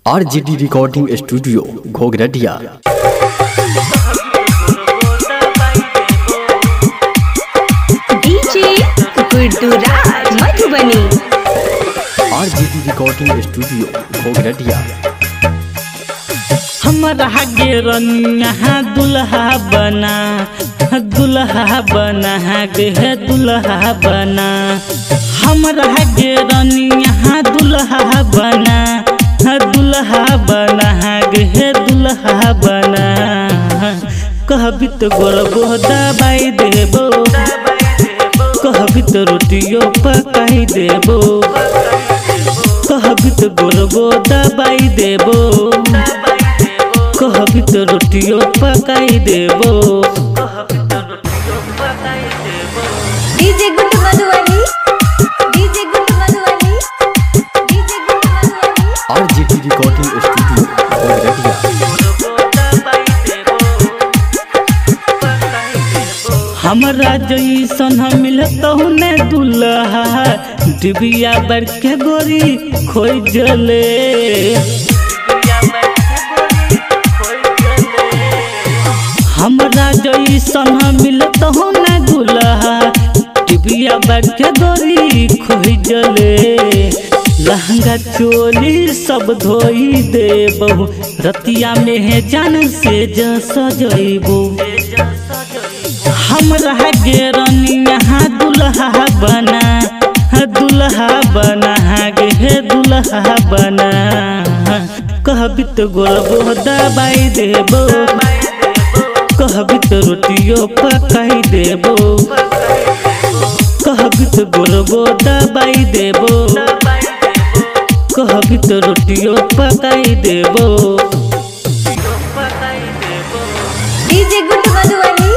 RGD recording studio Ghoghartiya. DJ Gudduraj Madhubani. RGD recording studio Ghoghartiya. हमारा गेरनिया दुल्हा बना गे दुल्हा बना। हमारा गेरनिया दुल्हा बना गे दुल्हा बना। कहबी तो गोरबो दबाई देबो, कहबी तो रोटियों पकाई देबो, कहबी तो गोरबो दबाई देबो, कहबी तो रोटियों पकाई देबो। DJ Guddu Madhubani, DJ Guddu Madhubani, DJ Guddu Madhubani. RGD recording studio Ghoghartiya. हमरा जैसन मिलतहु ने दुल्हा, डिबिया बर के गोरी खोई जले। हमरा जैसन मिलतहु ने दुल्हा, डिबिया बर के गोरी खोई जले। लहंगा चोली सब धोई देबहु, रतिया में जान से सजैबो। हमरा गेरनिया दुल्हा बना गे दुल्हा बना। कहबी तो गोरबो दबाई देबो, कहबी तो रोटियों पकाई देबो, कहबी तो गोरबो दबाई देबो, कहबी तो रोटियों पकाई देबो। DJ Guddu Madhubani,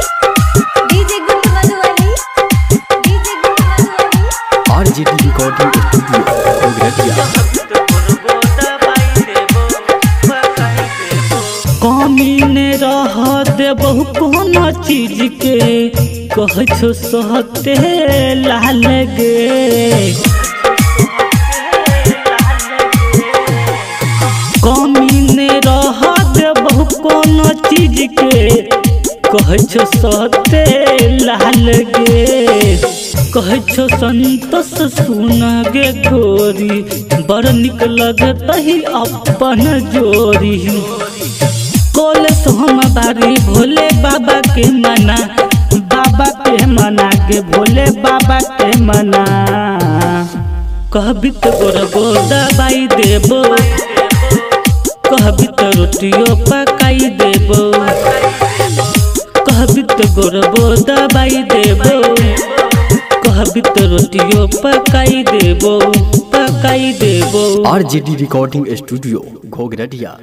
DJ Guddu Madhubani, DJ Guddu Madhubani. RGD recording studio Ghoghartiya. कमी ने रह देबहु कोनो चीज के, कह छो सहते लाल गे। कमी ने रह देबहु कोनो चीज के, कह छो सहते लाल गे। कह छो संतोष सुन गे गोरी, बड़ निक लगतही अपन जोरी। कोल सोम बारी भोले बाबा के मना, बाबा के मना गे भोले बाबा के मना। कहबी तो गोरबो दबाई देबो, कहबी तो रोटियों पकाई देबो, कहबी तो गोरबो दबाई देबो, कहबी तो रोटियों पकाई देबो, पकाई देबो। RGD recording studio घोघरटिया।